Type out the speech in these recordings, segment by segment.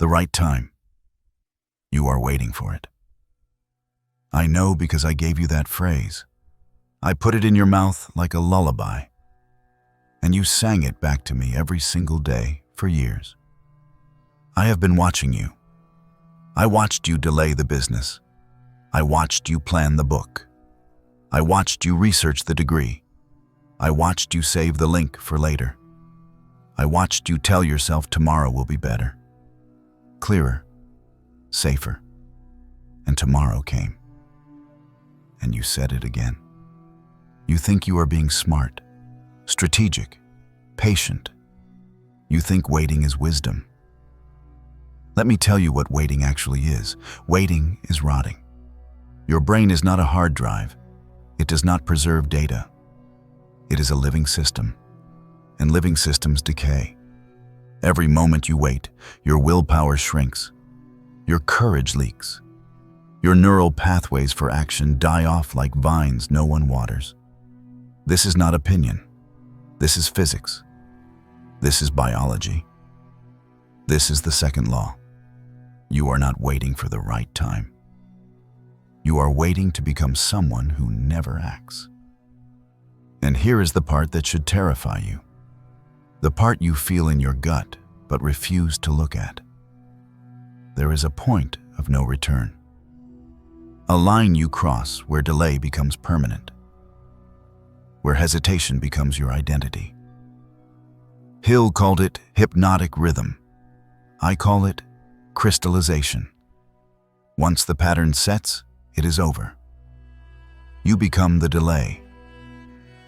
The right time. You are waiting for it. I know because I gave you that phrase. I put it in your mouth like a lullaby, and you sang it back to me every single day for years. I have been watching you. I watched you delay the business. I watched you plan the book. I watched you research the degree. I watched you save the link for later. I watched you tell yourself tomorrow will be better, clearer, safer. And tomorrow came. And you said it again. You think you are being smart, strategic, patient. You think waiting is wisdom. Let me tell you what waiting actually is. Waiting is rotting. Your brain is not a hard drive. It does not preserve data. It is a living system, and living systems decay. Every moment you wait, your willpower shrinks. Your courage leaks. Your neural pathways for action die off like vines no one waters. This is not opinion. This is physics. This is biology. This is the second law. You are not waiting for the right time. You are waiting to become someone who never acts. And here is the part that should terrify you. The part you feel in your gut but refuse to look at. There is a point of no return. A line you cross where delay becomes permanent, where hesitation becomes your identity. Hill called it hypnotic rhythm. I call it crystallization. Once the pattern sets, it is over. You become the delay.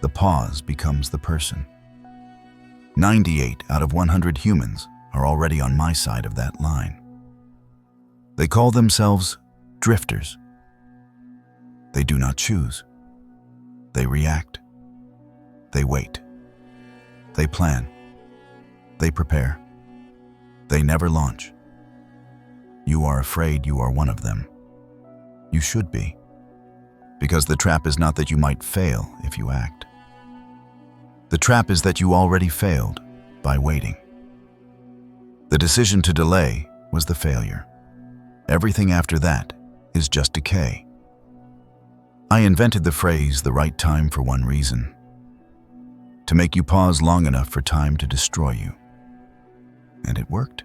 The pause becomes the person. 98 out of 100 humans are already on my side of that line. They call themselves drifters. They do not choose. They react. They wait. They plan. They prepare. They never launch. You are afraid you are one of them. You should be, because the trap is not that you might fail if you act. The trap is that you already failed by waiting. The decision to delay was the failure. Everything after that is just decay. I invented the phrase "the right time" for one reason: to make you pause long enough for time to destroy you. And it worked.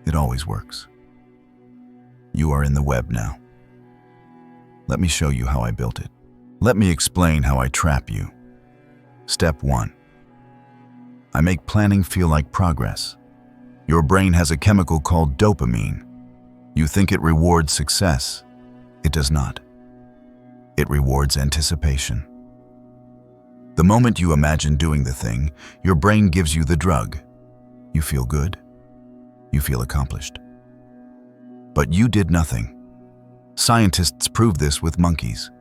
It always works. You are in the web now. Let me show you how I built it. Let me explain how I trap you. Step 1. I make planning feel like progress. Your brain has a chemical called dopamine. You think it rewards success. It does not. It rewards anticipation. The moment you imagine doing the thing, your brain gives you the drug. You feel good. You feel accomplished. But you did nothing. Scientists prove this with monkeys.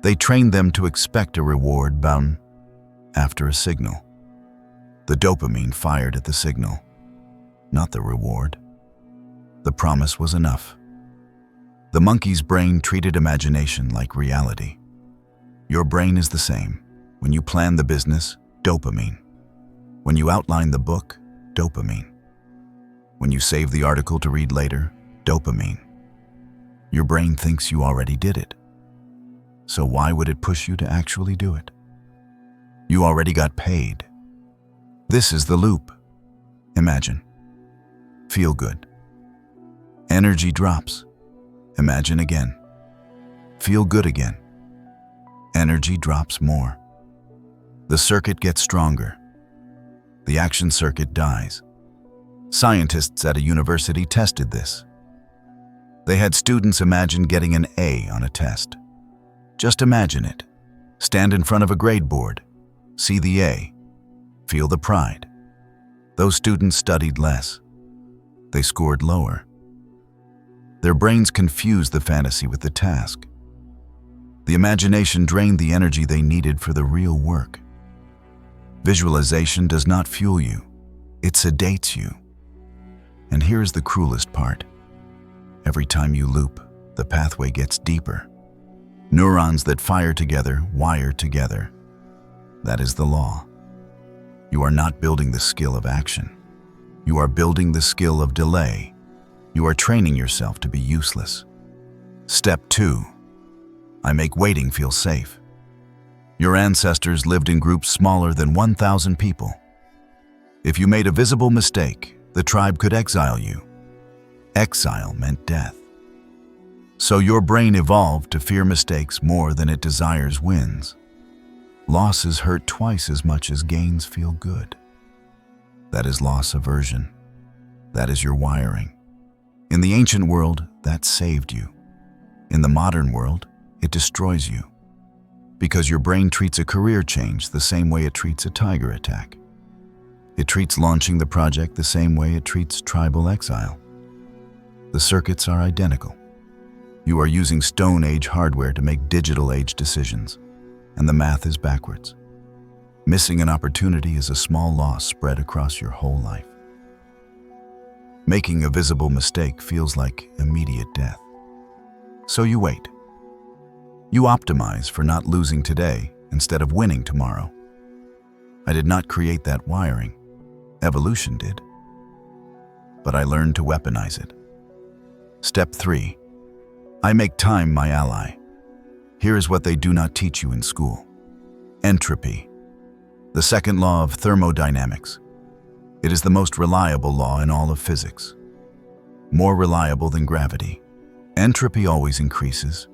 They trained them to expect a reward bound after a signal. The dopamine fired at the signal, not the reward. The promise was enough. The monkey's brain treated imagination like reality. Your brain is the same. When you plan the business, dopamine. When you outline the book, dopamine. When you save the article to read later, dopamine. Your brain thinks you already did it. So why would it push you to actually do it? You already got paid. This is the loop. Imagine. Feel good. Energy drops. Imagine again. Feel good again. Energy drops more. The circuit gets stronger. The action circuit dies. Scientists at a university tested this. They had students imagine getting an A on a test. Just imagine it. Stand in front of a grade board. See the A. Feel the pride. Those students studied less. They scored lower. Their brains confused the fantasy with the task. The imagination drained the energy they needed for the real work. Visualization does not fuel you. It sedates you. And here's the cruelest part. Every time you loop, the pathway gets deeper. Neurons that fire together wire together. That is the law. You are not building the skill of action. You are building the skill of delay. You are training yourself to be useless. Step 2. I make waiting feel safe. Your ancestors lived in groups smaller than 1,000 people. If you made a visible mistake, the tribe could exile you. Exile meant death. So your brain evolved to fear mistakes more than it desires wins. Losses hurt twice as much as gains feel good. That is loss aversion. That is your wiring. In the ancient world, that saved you. In the modern world, it destroys you. Because your brain treats a career change the same way it treats a tiger attack. It treats launching the project the same way it treats tribal exile. The circuits are identical. You are using Stone Age hardware to make digital age decisions, and the math is backwards. Missing an opportunity is a small loss spread across your whole life. Making a visible mistake feels like immediate death. So you wait. You optimize for not losing today instead of winning tomorrow. I did not create that wiring. Evolution did. But I learned to weaponize it. Step 3. I make time my ally. Here is what they do not teach you in school. Entropy. The second law of thermodynamics. It is the most reliable law in all of physics. More reliable than gravity. Entropy always increases.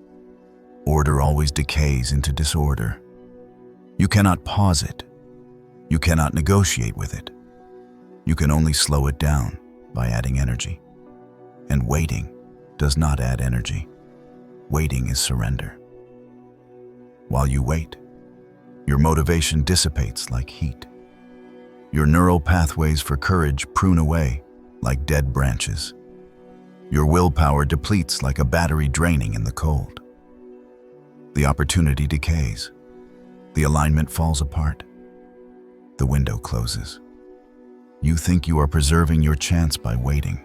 Order always decays into disorder. You cannot pause it. You cannot negotiate with it. You can only slow it down by adding energy. And waiting does not add energy. Waiting is surrender. While you wait, your motivation dissipates like heat. Your neural pathways for courage prune away like dead branches. Your willpower depletes like a battery draining in the cold. The opportunity decays. The alignment falls apart. The window closes. You think you are preserving your chance by waiting.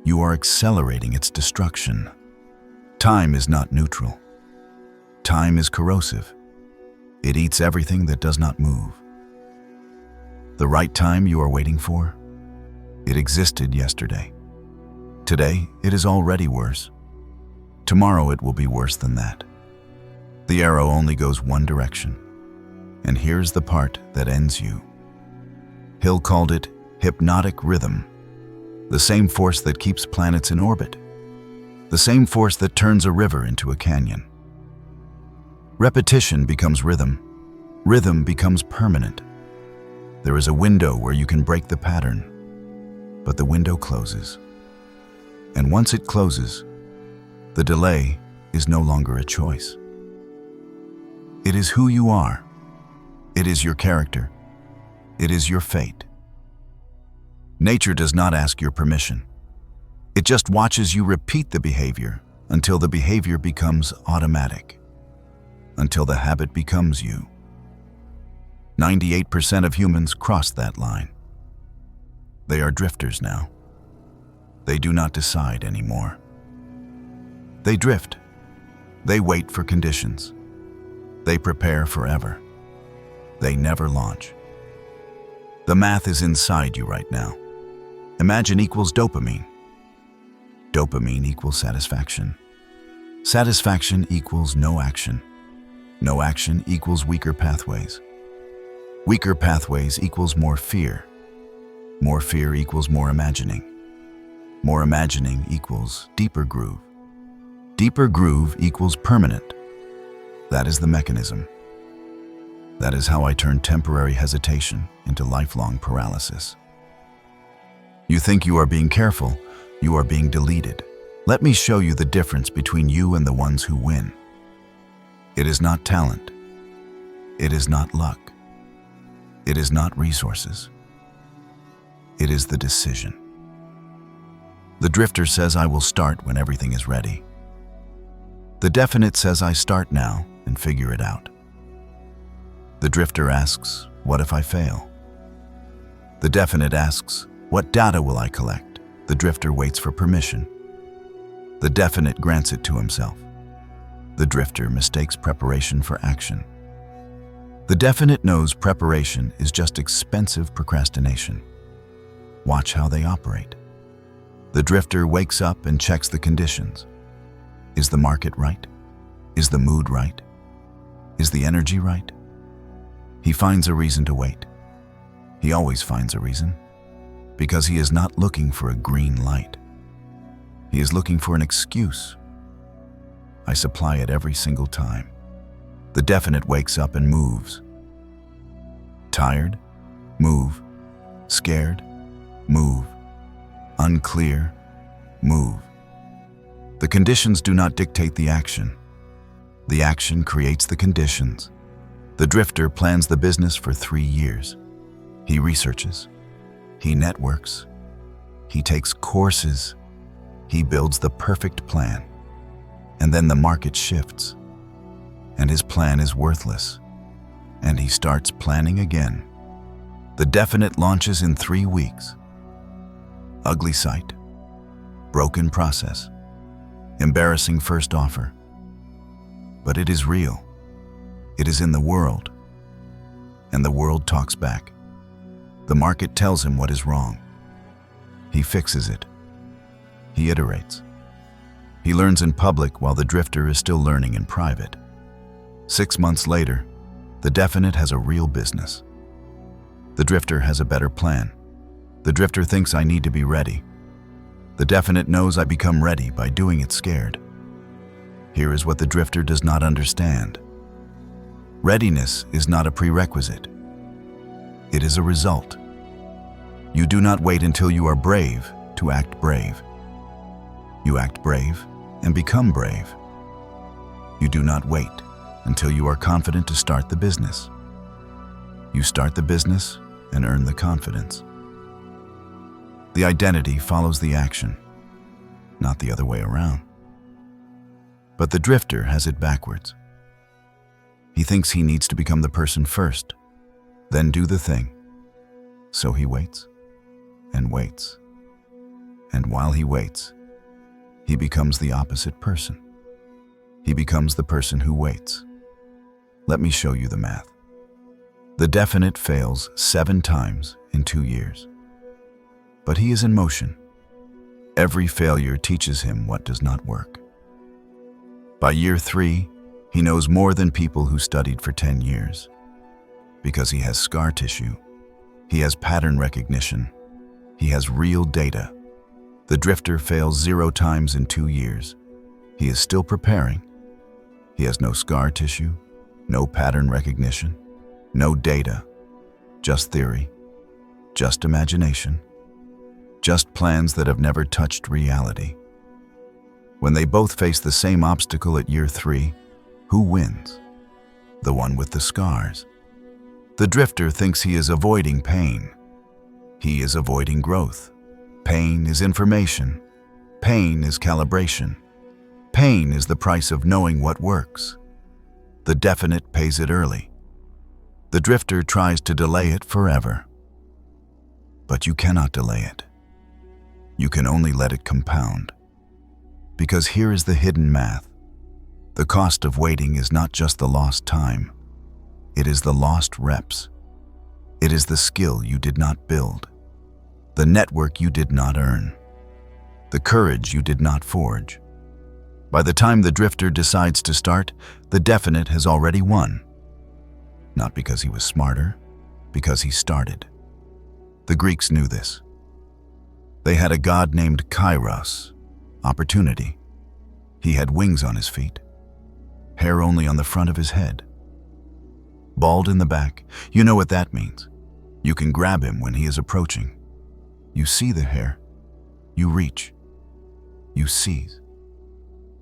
You are accelerating its destruction. Time is not neutral. Time is corrosive. It eats everything that does not move. The right time you are waiting for? It existed yesterday. Today, it is already worse. Tomorrow, it will be worse than that. The arrow only goes one direction. And here's the part that ends you. Hill called it hypnotic rhythm, the same force that keeps planets in orbit, the same force that turns a river into a canyon. Repetition becomes rhythm. Rhythm becomes permanent. There is a window where you can break the pattern, but the window closes. And once it closes, the delay is no longer a choice. It is who you are. It is your character. It is your fate. Nature does not ask your permission. It just watches you repeat the behavior until the behavior becomes automatic, until the habit becomes you. 98% of humans cross that line. They are drifters now. They do not decide anymore. They drift. They wait for conditions. They prepare forever. They never launch. The math is inside you right now. Imagine equals dopamine. Dopamine equals satisfaction. Satisfaction equals no action. No action equals weaker pathways. Weaker pathways equals more fear. More fear equals more imagining. More imagining equals deeper groove. Deeper groove equals permanent. That is the mechanism. That is how I turn temporary hesitation into lifelong paralysis. You think you are being careful, you are being deleted. Let me show you the difference between you and the ones who win. It is not talent. It is not luck. It is not resources. It is the decision. The drifter says, I will start when everything is ready. The definite says, I start now and figure it out. The drifter asks, what if I fail? The definite asks, what data will I collect? The drifter waits for permission. The definite grants it to himself. The drifter mistakes preparation for action. The definite knows preparation is just expensive procrastination. Watch how they operate. The drifter wakes up and checks the conditions. Is the market right? Is the mood right? Is the energy right? He finds a reason to wait. He always finds a reason, because he is not looking for a green light. He is looking for an excuse. I supply it every single time. The definite wakes up and moves. Tired? Move. Scared? Move. Unclear? Move. The conditions do not dictate the action. The action creates the conditions. The drifter plans the business for 3 years. He researches. He networks. He takes courses. He builds the perfect plan. And then the market shifts. And his plan is worthless. And he starts planning again. The definite launches in 3 weeks. Ugly sight. Broken process. Embarrassing first offer. But it is real. It is in the world. And the world talks back. The market tells him what is wrong. He fixes it. He iterates. He learns in public while the drifter is still learning in private. 6 months later, the definite has a real business. The drifter has a better plan. The drifter thinks I need to be ready. The definite knows I become ready by doing it scared. Here is what the drifter does not understand. Readiness is not a prerequisite. It is a result. You do not wait until you are brave to act brave. You act brave and become brave. You do not wait until you are confident to start the business. You start the business and earn the confidence. The identity follows the action, not the other way around. But the drifter has it backwards. He thinks he needs to become the person first, then do the thing. So he waits and waits. And while he waits, he becomes the opposite person. He becomes the person who waits. Let me show you the math. The definite fails 7 times in 2 years. But he is in motion. Every failure teaches him what does not work. By year 3, he knows more than people who studied for 10 years. Because he has scar tissue. He has pattern recognition. He has real data. The drifter fails 0 times in 2 years. He is still preparing. He has no scar tissue, no pattern recognition, no data, just theory, just imagination, just plans that have never touched reality. When they both face the same obstacle at year 3, who wins? The one with the scars. The drifter thinks he is avoiding pain. He is avoiding growth. Pain is information. Pain is calibration. Pain is the price of knowing what works. The definite pays it early. The drifter tries to delay it forever. But you cannot delay it. You can only let it compound. Because here is the hidden math. The cost of waiting is not just the lost time. It is the lost reps. It is the skill you did not build. The network you did not earn. The courage you did not forge. By the time the drifter decides to start, the definite has already won. Not because he was smarter, because he started. The Greeks knew this. They had a god named Kairos, opportunity. He had wings on his feet, hair only on the front of his head. Bald in the back, you know what that means. You can grab him when he is approaching. You see the hair, you reach, you seize.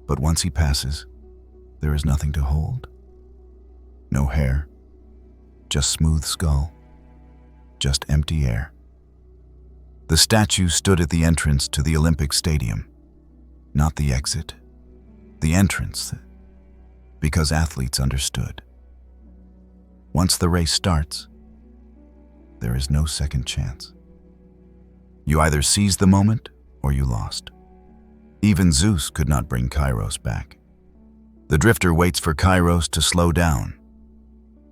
But once he passes, there is nothing to hold. No hair, just smooth skull, just empty air. The statue stood at the entrance to the Olympic Stadium, not the exit, the entrance, because athletes understood. Once the race starts, there is no second chance. You either seize the moment or you lost. Even Zeus could not bring Kairos back. The drifter waits for Kairos to slow down,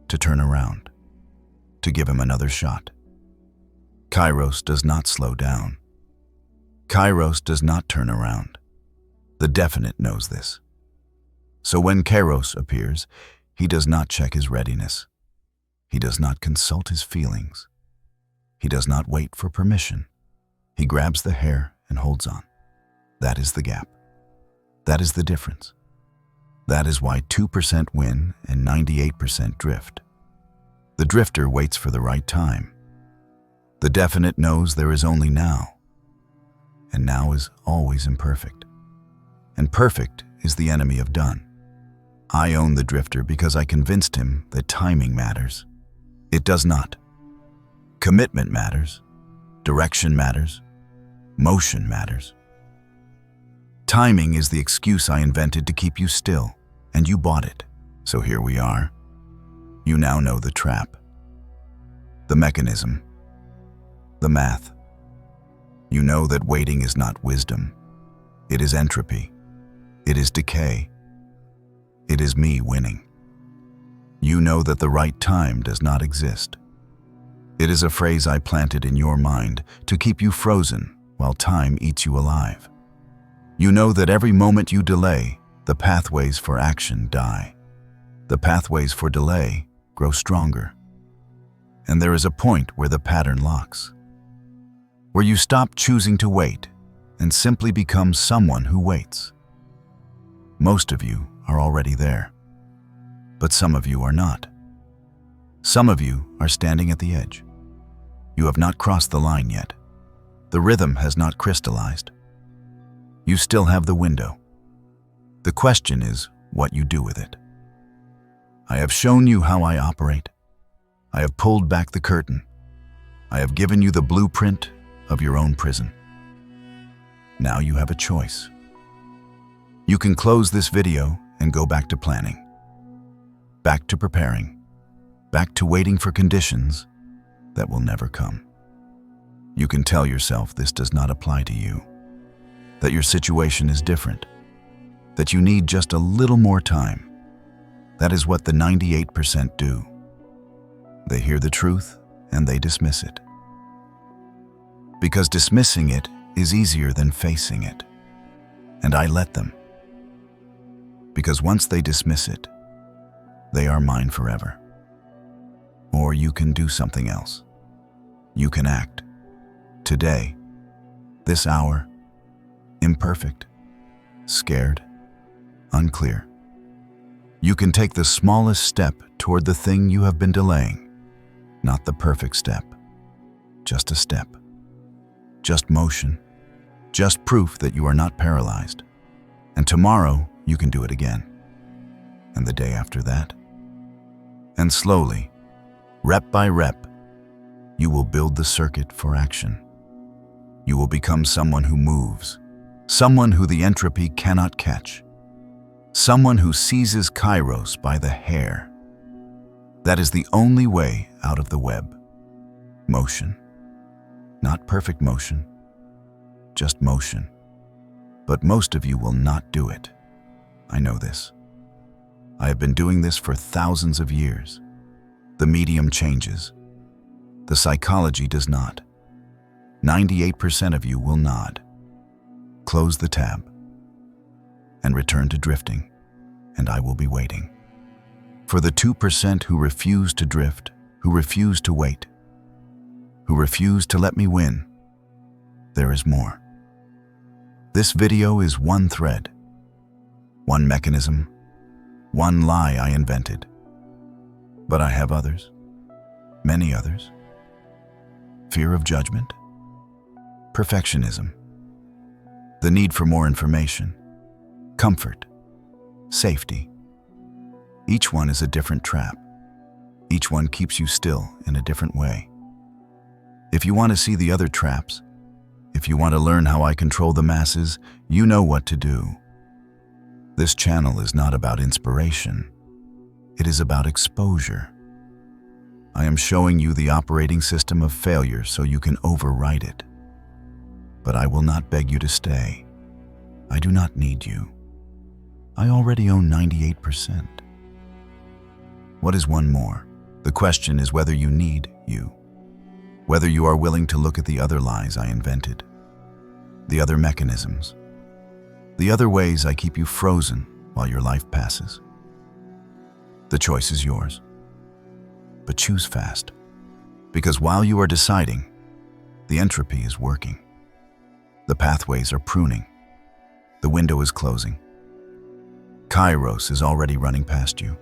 to turn around, to give him another shot. Kairos does not slow down. Kairos does not turn around. The definite knows this. So when Kairos appears, he does not check his readiness. He does not consult his feelings. He does not wait for permission. He grabs the hair and holds on. That is the gap. That is the difference. That is why 2% win and 98% drift. The drifter waits for the right time. The definite knows there is only now. And now is always imperfect. And perfect is the enemy of done. I own the drifter because I convinced him that timing matters. It does not. Commitment matters. Direction matters. Motion matters. Timing is the excuse I invented to keep you still, and you bought it. So here we are. You now know the trap, the mechanism, the math. You know that waiting is not wisdom. It is entropy. It is decay. It is me winning. You know that the right time does not exist. It is a phrase I planted in your mind to keep you frozen while time eats you alive. You know that every moment you delay, the pathways for action die. The pathways for delay grow stronger. And there is a point where the pattern locks, where you stop choosing to wait and simply become someone who waits. Most of you are already there, but some of you are not. Some of you are standing at the edge. You have not crossed the line yet. The rhythm has not crystallized. You still have the window. The question is what you do with it. I have shown you how I operate. I have pulled back the curtain. I have given you the blueprint of your own prison. Now you have a choice. You can close this video and go back to planning, back to preparing, back to waiting for conditions that will never come. You can tell yourself this does not apply to you, that your situation is different, that you need just a little more time. That is what the 98% do. They hear the truth and they dismiss it. Because dismissing it is easier than facing it. And I let them. Because once they dismiss it, they are mine forever. Or you can do something else. You can act. Today, this hour, imperfect, scared, unclear. You can take the smallest step toward the thing you have been delaying. Not the perfect step, just a step. Just motion, just proof that you are not paralyzed. And tomorrow, you can do it again. And the day after that. And slowly, rep by rep, you will build the circuit for action. You will become someone who moves, someone who the entropy cannot catch, someone who seizes Kairos by the hair. That is the only way out of the web. Motion. Not perfect motion, just motion. But most of you will not do it. I know this. I have been doing this for thousands of years. The medium changes. The psychology does not. 98% of you will nod. Close the tab and return to drifting, and I will be waiting. For the 2% who refuse to drift, who refuse to wait, who refuse to let me win, there is more. This video is one thread, one mechanism, one lie I invented. But I have others, many others. Fear of judgment, perfectionism, the need for more information, comfort, safety. Each one is a different trap. Each one keeps you still in a different way. If you want to see the other traps, if you want to learn how I control the masses, you know what to do. This channel is not about inspiration. It is about exposure. I am showing you the operating system of failure so you can overwrite it. But I will not beg you to stay. I do not need you. I already own 98%. What is one more? The question is whether you need you. Whether you are willing to look at the other lies I invented. the other mechanisms, the other ways I keep you frozen while your life passes. The choice is yours. But choose fast, because while you are deciding, the entropy is working. The pathways are pruning. The window is closing. Kairos is already running past you,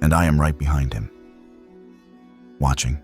and I am right behind him, watching.